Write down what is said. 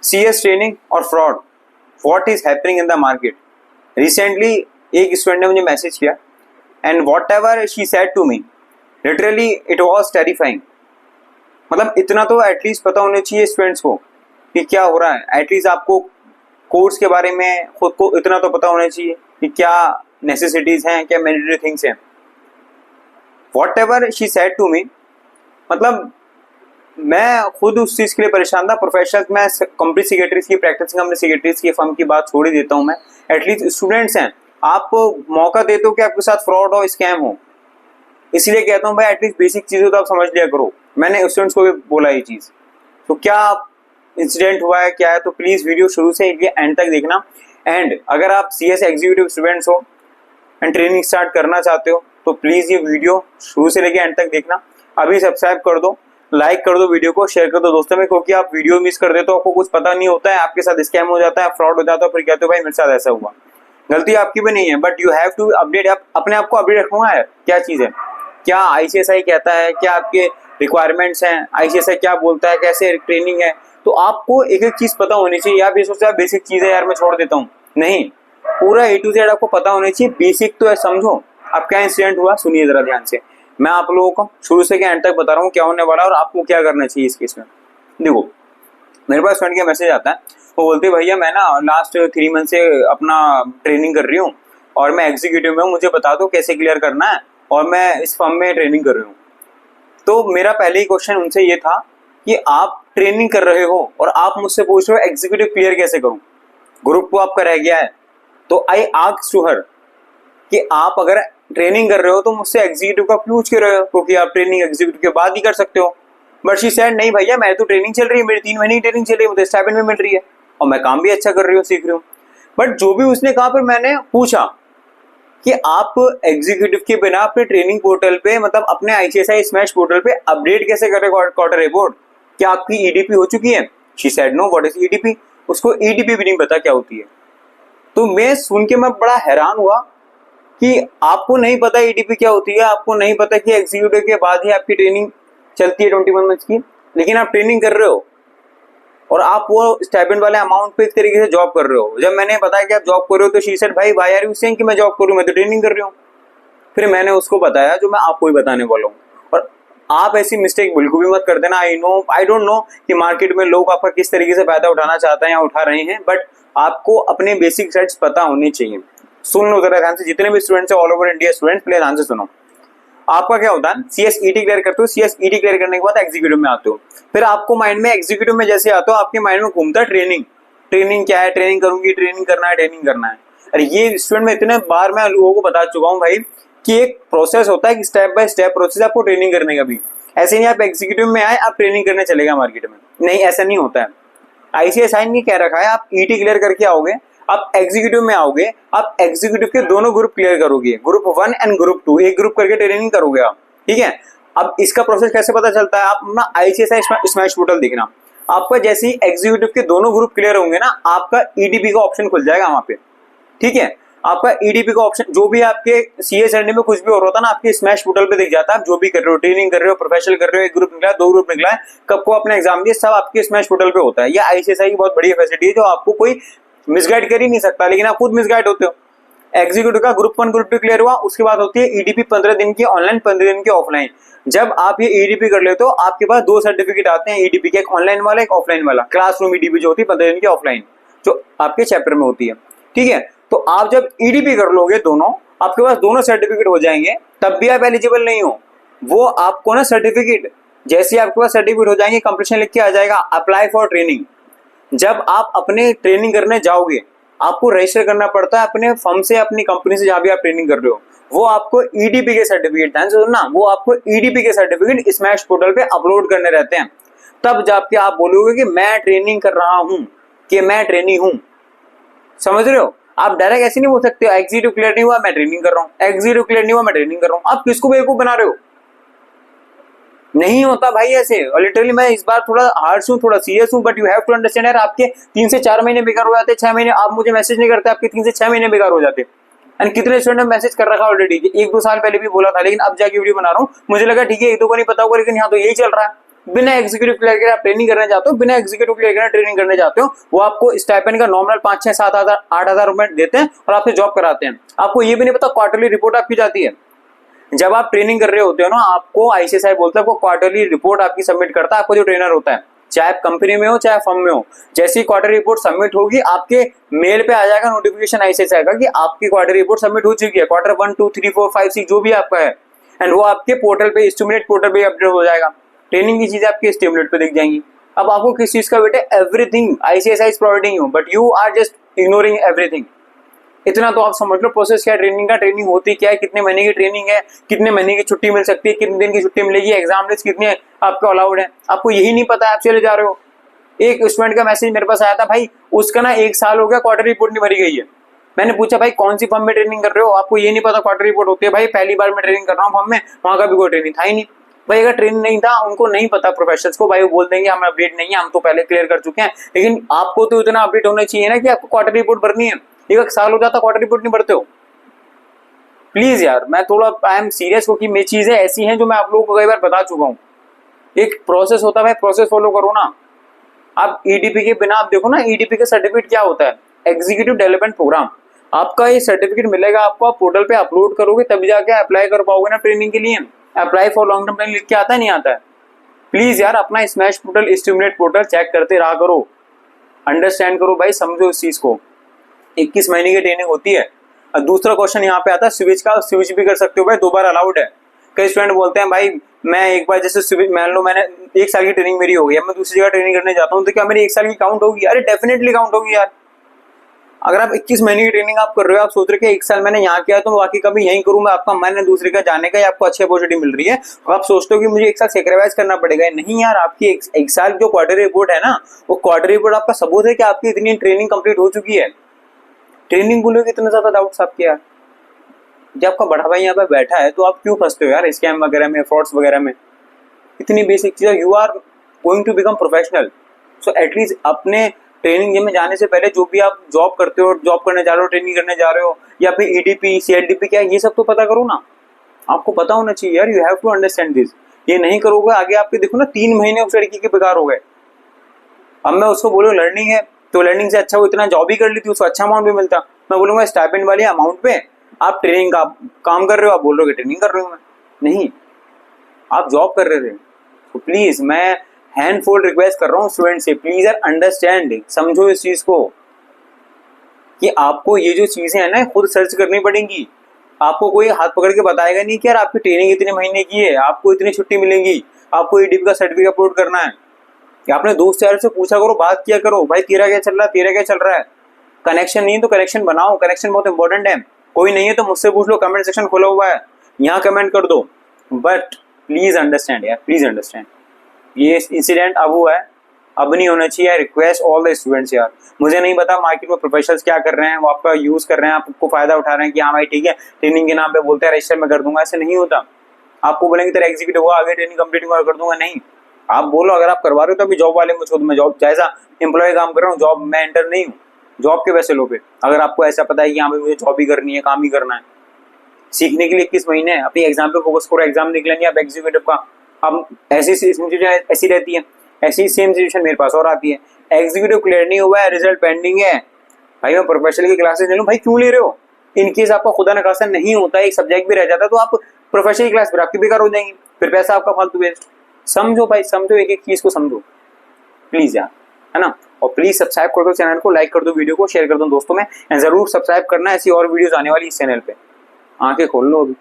CS training और fraud, what is happening in the market. Recently एक student ने मुझे मैसेज किया and whatever she said to me, literally it was terrifying. मतलब इतना तो एटलीस्ट पता होना चाहिए स्टूडेंट्स को कि क्या हो रहा है। एटलीस्ट आपको कोर्स के बारे में खुद को इतना तो पता होना चाहिए कि क्या नेसेसिटीज हैं, क्या मैंडेटरी थिंग्स हैं। Whatever she said to me, मतलब मैं खुद उस चीज़ के लिए परेशान था। प्रोफेशनल मैं कंपनी सेक्रेटरीज की, प्रैक्टिसिंग कंपनी सेक्रेटरीज की फर्म की बात छोड़ ही देता हूँ मैं। एटलीस्ट स्टूडेंट्स हैं, आप मौका देते हो कि आपके साथ फ्रॉड हो, स्कैम हो। इसलिए कहता हूँ भाई एटलीस्ट बेसिक चीज़ें तो आप समझ लिया करो। मैंने स्टूडेंट्स को भी बोला ये चीज़। तो क्या इंसिडेंट हुआ है, क्या है, तो प्लीज़ वीडियो शुरू से एंड तक देखना। एंड अगर आप CS एग्जीक्यूटिव स्टूडेंट्स हो एंड ट्रेनिंग स्टार्ट करना चाहते हो तो प्लीज़ ये वीडियो शुरू से लेके एंड तक देखना। अभी सब्सक्राइब कर दो, लाइक कर दो, वीडियो को शेयर कर दो दोस्तों में, क्योंकि आप वीडियो मिस कर देते हो, आपको कुछ पता नहीं होता है, आपके साथ स्कैम हो जाता है, फ्रॉड हो जाता है, फिर कहते हो भाई मेरे साथ ऐसा हुआ। गलती आपकी भी नहीं है, but you have to update. आप अपने आप को अपडेट रखूंगा है क्या चीज़ है, क्या ICSI कहता है, क्या आपके रिक्वायरमेंट्स हैं, ICSI क्या बोलता है, कैसे ट्रेनिंग है। तो आपको एक एक चीज़ पता होनी चाहिए। आप ये सोचते हैं बेसिक चीज़ है यार मैं छोड़ देता हूँ, नहीं, पूरा A to Z आपको पता होना चाहिए। बेसिक तो है, समझो अब क्या इंसिडेंट हुआ, सुनिए जरा ध्यान से। मैं आप लोगों को शुरू से एंड तक बता रहा हूँ क्या होने वाला है और आपको क्या करना चाहिए इस केस में। देखो, मेरे पास फ्रेंड का मैसेज आता है, वो बोलते भैया मैं ना लास्ट 3 मंथ से अपना ट्रेनिंग कर रही हूँ और मैं एग्जीक्यूटिव में हूँ, मुझे बता दो कैसे क्लियर करना है, और मैं इस फर्म में ट्रेनिंग कर रही हूँ। तो मेरा पहले ही क्वेश्चन उनसे ये था कि आप ट्रेनिंग कर रहे हो और आप मुझसे पूछ रहे हो एग्जीक्यूटिव क्लियर कैसे करूँ, ग्रुप तो आपका रह गया है। तो आई आस्क्ड टू हर कि आप अगर ट्रेनिंग कर रहे हो तो मुझसे एग्जीक्यूटिव का पूछ के रहे हो, क्योंकि आप ट्रेनिंग एग्जीक्यूटिव के बाद ही कर सकते हो। बट शी सेड नहीं भैया मैं तो ट्रेनिंग चल रही है, मेरी 3 महीने की ट्रेनिंग चल रही है, मुझे स्टाइपेंड भी मिल रही है और मैं काम भी अच्छा कर रही हूँ, सीख रही हूँ। बट जो भी उसने कहा, फिर मैंने पूछा कि आप एग्जीक्यूटिव के बिना अपने ट्रेनिंग पोर्टल पे, मतलब अपने ICSI स्मैश पोर्टल पे अपडेट कैसे करें क्वार्टर रिपोर्ट, क्या आपकी EDP हो चुकी है। She said no, what is EDP, उसको EDP भी नहीं पता क्या होती है। तो मैं सुन के मैं बड़ा हैरान हुआ कि आपको नहीं पता EDP क्या होती है, आपको नहीं पता कि एग्जीक्यूटिव के बाद ही आपकी ट्रेनिंग चलती है 21 मंथ्स की, लेकिन आप ट्रेनिंग कर रहे हो और आप वो स्टाइपेंड वाले अमाउंट पे एक तरीके से जॉब कर रहे हो। जब मैंने बताया कि आप जॉब कर रहे हो तो शी सेड भाई वाई आर यू सेइंग कि मैं जॉब कर रही हूँ, मैं तो ट्रेनिंग कर रही हूँ। फिर मैंने उसको बताया जो मैं आपको ही बताने वाला हूँ। और आप ऐसी मिस्टेक बिल्कुल भी मत कर देना। आई डोंट नो कि मार्केट में लोग आपका किस तरीके से फायदा उठाना चाहते हैं या उठा रहे हैं, बट आपको अपने बेसिक सेट्स पता होने चाहिए। सुन लो जरा ध्यान से, जितने भी स्टूडेंट्स हैं all over India students, please ध्यान से सुनो। आपका क्या होता है, CSET क्लियर करते हो, CSET क्लियर करने के बाद एग्जीक्यूटिव में आते हो। फिर आपको माइंड में एग्जीक्यूटिव में जैसे आते हो, आपके माइंड में घूमता है ट्रेनिंग। ट्रेनिंग क्या है, ट्रेनिंग करूंगी, ट्रेनिंग करना है, ट्रेनिंग करना है। अरे ये स्टूडेंट में इतने बार मैं लोगों को बता चुका हूँ भाई कि एक प्रोसेस होता है, स्टेप बाय स्टेप प्रोसेस आपको ट्रेनिंग करने का भी। ऐसे नहीं आप एग्जीक्यूटिव में आए आप ट्रेनिंग करने चलेगा मार्केट में, नहीं ऐसा नहीं होता है। ICSI ने कह रखा है आप ET क्लियर करके आओगे, आप एग्जीक्यूटिव में आओगे, आप एग्जीक्यूटिव के दोनों ग्रुप क्लियर करोगे, ग्रुप 1 एंड ग्रुप 2, एक ग्रुप करके ट्रेनिंग करोगे आप, ठीक है। अब इसका प्रोसेस कैसे पता चलता है, आप अपना ICSI स्मैश पोर्टल देखना, आपका जैसे ही एग्जीक्यूटिव के दोनों ग्रुप क्लियर होंगे ना, आपका EDP का ऑप्शन खुल जाएगा वहां पे, ठीक है। आपका EDP का ऑप्शन जो भी आपके CS में कुछ भी हो रहा था ना, आपके स्मैश पोर्टल पे दिख जाता है। आप जो भी कर रहे हो, ट्रेनिंग कर रहे हो, प्रोफेशनल कर रहे हो, एक ग्रुप निकला, 2 ग्रुप निकला है, कब को अपना एग्जाम दिया, सब आपके स्मैश पोर्टल पे होता है। ये ICSI की बहुत बड़ी फैसिलिटी है जो आपको कोई मिसगाइड कर ही नहीं सकता, लेकिन आप खुद मिसगाइड होते हो। एग्जीक्यूटिव का ग्रुप 1 ग्रुप 2 क्लियर हुआ, उसके बाद होती है EDP 15 दिन की ऑनलाइन, 15 दिन की ऑफलाइन। जब आप ये EDP कर लेते हो, आपके पास 2 सर्टिफिकेट आते हैं EDP के, एक ऑनलाइन वाला, एक ऑफलाइन वाला। क्लासरूम EDP जो होती है 15 दिन की ऑफलाइन, जो आपके चैप्टर में होती है, ठीक है। तो आप जब EDP कर लोगे दोनों, आपके पास दोनों सर्टिफिकेट हो जाएंगे, तब भी आप एलिजिबल नहीं हो। वो आपको ना सर्टिफिकेट, जैसे आपके पास सर्टिफिकेट हो जाएंगे, कंपटीशन लिख के आ जाएगा अप्लाई फॉर ट्रेनिंग। जब आप अपने ट्रेनिंग करने जाओगे, आपको रजिस्टर करना पड़ता है अपने फर्म से, अपनी कंपनी से, जहां भी आप ट्रेनिंग कर रहे हो। वो आपको EDP के सर्टिफिकेट, ध्यान से सुनना, वो आपको EDP के सर्टिफिकेट स्मैश पोर्टल पे अपलोड करने रहते हैं। तब जाके आप बोलोगे कि मैं ट्रेनिंग कर रहा हूं, कि मैं ट्रेनी हूं। समझ रहे हो, आप डायरेक्ट ऐसे नहीं बोल सकते एग्जीक्यूटिव क्लियर नहीं हुआ मैं ट्रेनिंग कर रहा हूँ, एग्जीक्यूटिव क्लियर नहीं हुआ मैं ट्रेनिंग कर रहा हूँ। आप किसको बेवकूफ बना रहे हो, नहीं होता भाई ऐसे। और लिटरली मैं इस बार थोड़ा हार्श हूँ, थोड़ा सीरियस हूँ, but you have to understand यार, आपके 3 से 4 महीने बेकार हो जाते, 6 महीने आप मुझे मैसेज नहीं करते, आपके 3 से 6 महीने बेकार हो जाते। एंड कितने स्टूडेंट ने मैसेज कर रखा ऑलरेडी, 1-2 साल पहले भी बोला था, लेकिन अब जाके वीडियो बना रहा हूँ, मुझे लगा ठीक है 1-2 को नहीं पता होगा, लेकिन यहाँ तो यही चल रहा है। बिना एग्जीक्यूटिव क्लियर के आप ट्रेनिंग करने जाते हो, बिना एग्जीक्यूटिव क्लियर के ट्रेनिंग करने जाते हो, वो आपको स्टाइपेंड का नॉर्मल 5-6-7 हज़ार 8 हज़ार रुपए देते हैं और आपसे जॉब कराते हैं। आपको ये भी नहीं पता क्वार्टरली रिपोर्ट आपकी जाती है। जब आप ट्रेनिंग कर रहे होते हो ना, आपको आईसीएसआई बोलता है, आपको क्वार्टरली रिपोर्ट आपकी सबमिट करता है, आपको जो ट्रेनर होता है, चाहे आप कंपनी में हो चाहे फर्म में हो। जैसी क्वार्टर रिपोर्ट सबमिट होगी, आपके मेल पे आ जाएगा नोटिफिकेशन आईसीएसआई का कि आपकी क्वार्टर रिपोर्ट सबमिट हो चुकी है, क्वार्टर 1 2 3 4 5 6 जो भी आपका है, एंड वो आपके पोर्टल पे, स्टिमुलेट पोर्टल पे अपडेट हो जाएगा। ट्रेनिंग की चीजें आपके स्टिमुलेट पे दिख जाएंगी। अब आपको किस चीज का बेटे, everything ICSI is providing you, but you are just ignoring everything. इतना तो आप समझ लो प्रोसेस क्या है ट्रेनिंग का, ट्रेनिंग होती क्या है, कितने महीने की ट्रेनिंग है, कितने महीने की छुट्टी मिल सकती है, कितने दिन की छुट्टी मिलेगी, एग्जाम डेज कितने आपको अलाउड है, आपको यही नहीं पता, आप चले जा रहे हो। एक स्टूडेंट का मैसेज मेरे पास आया था, भाई उसका ना 1 साल हो गया, क्वार्टर रिपोर्ट नहीं भरी गई है। मैंने पूछा भाई कौन सी फर्म में ट्रेनिंग कर रहे हो, आपको ये नहीं पता क्वार्टर रिपोर्ट होती है? भाई पहली बार मैं ट्रेनिंग कर रहा हूँ फर्म में, वहां का भी कोई ट्रेनिंग था ही नहीं। भाई अगर ट्रेनिंग नहीं था, उनको नहीं पता प्रोफेशनल्स को, भाई वो बोल देंगे हमें अपडेट नहीं है, हम तो पहले क्लियर कर चुके हैं। लेकिन आपको तो इतना अपडेट होना चाहिए ना कि आपको क्वार्टर रिपोर्ट भरनी है। 1 साल हो जाता क्वार्टर रिपोर्ट नहीं भरते हो। प्लीज यार, मैं थोड़ा आई एम सीरियस, क्योंकि मेरी चीजें ऐसी हैं जो मैं आप लोगों को कई बार बता चुका हूँ। एक प्रोसेस होता है भाई, प्रोसेस फॉलो करो ना। आप ईडीपी के बिना, आप देखो ना ईडीपी का सर्टिफिकेट क्या होता है, एग्जीक्यूटिव डेवलपमेंट प्रोग्राम। आपका ये सर्टिफिकेट मिलेगा आपको, आप पोर्टल पे अपलोड करोगे तभी जाके अप्लाई कर पाओगे ना ट्रेनिंग के लिए। Apply for long term training लिख के आता है, नहीं आता है? प्लीज यार अपना smash portal, stimulate portal check करते रहा करो, अंडरस्टैंड करो भाई, समझो इस चीज को। 21 महीने की ट्रेनिंग होती है। और दूसरा क्वेश्चन यहाँ पे आता है स्विच का, स्विच भी कर सकते हो भाई, 2 बार अलाउड है। कई स्टूडेंट बोलते हैं भाई मैं एक बार जैसे स्विच, मान लो मैंने 1 साल की ट्रेनिंग मेरी हो गई, मैं दूसरी जगह ट्रेनिंग करने जाता हूँ, तो क्या मेरी 1 साल की काउंट होगी? अरे डेफिनेटली काउंट होगी यार। अगर आप 21 महीने की ट्रेनिंग आप कर रहे हो, आप सोच रहे हो कि 1 साल मैंने यहाँ किया तो बाकी कभी यहीं करूंगा, आपका मन है दूसरे का जाने का, या आपको अच्छी अपॉर्चुनिटी मिल रही है, तो आप सोचते हो कि मुझे 1 साल सेक्रीफाइस करना पड़ेगा। नहीं यार, आपकी एक साल जो क्वार्टर रिपोर्ट है ना, वो क्वार्टर रिपोर्ट आपका सबूत है कि आपकी इतनी ट्रेनिंग कंप्लीट हो चुकी है। ट्रेनिंग को लेकर इतने ज्यादा डाउट्स आपके यार। जब आपका बड़ा भाई यहाँ पे बैठा है तो आप क्यों फंसते हो यार स्कैम वगैरह में, फ्रॉड्स वगैरह में? इतनी बेसिक चीज, you are going to become professional, so at least अपने ट्रेनिंग में जाने से पहले जो भी आप जॉब करते हो, जॉब करने जा रहे हो, ट्रेनिंग करने जा रहे हो, या फिर ईडीपी सीएलडीपी क्या है, ये सब तो पता करो ना। आपको पता होना चाहिए यार, you have to understand this. ये नहीं करोगे आगे आपके देखो ना 3 महीने उस लड़की के बेकार हो गए। अब मैं उसको बोलूँ लर्निंग है, तो लर्निंग से अच्छा वो इतना जॉब ही कर ली थी, उसको अच्छा अमाउंट भी मिलता। मैं बोलूंगा स्टाइपेंड वाले अमाउंट पे आप ट्रेनिंग का काम कर रहे हो, आप बोल रहे हो ट्रेनिंग कर रहे हो। मैं नहीं, आप जॉब कर रहे थे। तो प्लीज मैं हैंड फोल्ड रिक्वेस्ट कर रहा हूँ स्टूडेंट से, प्लीज यार अंडरस्टैंड, समझो इस चीज को कि आपको ये जो चीजें है ना खुद सर्च करनी पड़ेंगी। आपको कोई हाथ पकड़ के बताएगा नहीं कि यार आपकी ट्रेनिंग इतने महीने की है, आपको इतनी छुट्टी मिलेंगी, आपको ईडीपी का सर्टिफिकेट अपलोड करना है। या अपने दोस्त यार से पूछा करो, बात किया करो, भाई तेरा क्या चल रहा है, तेरा क्या चल रहा है। कनेक्शन नहीं है तो कनेक्शन बनाओ, कनेक्शन बहुत इंपॉर्टेंट है। कोई नहीं है तो मुझसे पूछ लो, कमेंट सेक्शन खुला हुआ है, यहाँ कमेंट कर दो। बट प्लीज अंडरस्टैंड यार, प्लीज अंडरस्टैंड, ये इंसिडेंट अब हुआ है, अब नहीं होना चाहिए। I request all the students यार, मुझे नहीं पता मार्केट में प्रोफेशनल्स क्या कर रहे हैं, वो आपका यूज कर रहे हैं, आपको फायदा उठा रहे हैं कि हाँ भाई ठीक है ट्रेनिंग के नाम पे बोलते हैं रजिस्टर में कर दूंगा। ऐसे नहीं होता। आपको बोलेंगे तेरा एग्जीक्यूटिव हुआ, आगे ट्रेनिंग कंप्लीट कर दूंगा, नहीं। आप बोलो अगर आप करवा रहे हो तो अभी जॉब वाले मुझको, मैं जॉब जैसा एम्प्लॉय काम कर रहा हूँ, जॉब मैं एंटर नहीं हूँ, जॉब के वैसे लो पे। अगर आपको ऐसा पता है कि हाँ भाई मुझे जॉब ही करनी है, काम ही करना है, सीखने के लिए 21 महीने है, अपनी एग्जाम पे फोकस करो, एग्जाम निकलेंगे आप एग्जीक्यूटिव का। अब ऐसी सिचुएशन ऐसी रहती है, ऐसी सेम सिचुएशन मेरे पास और आती है, एग्जीक्यूटिव क्लियर नहीं हुआ है, रिजल्ट पेंडिंग है, भाई मैं प्रोफेशनल की क्लासेस ले लूँ, भाई क्यों ले रहे हो? इनकेस आपका खुदा न खासा नहीं होता, एक सब्जेक्ट भी रह जाता तो आप प्रोफेशनल क्लास फिर आपकी बेकार हो जाएंगी, फिर पैसा आपका फालतू वेस्ट। समझो भाई, समझो, एक एक चीज को समझो प्लीज यार, है ना। और प्लीज सब्सक्राइब कर दो चैनल को, लाइक कर दो वीडियो को, शेयर कर दो दोस्तों में, एंड जरूर सब्सक्राइब करना, ऐसी और वीडियोस आने वाली इस चैनल पे। आंखें खोल लो अभी।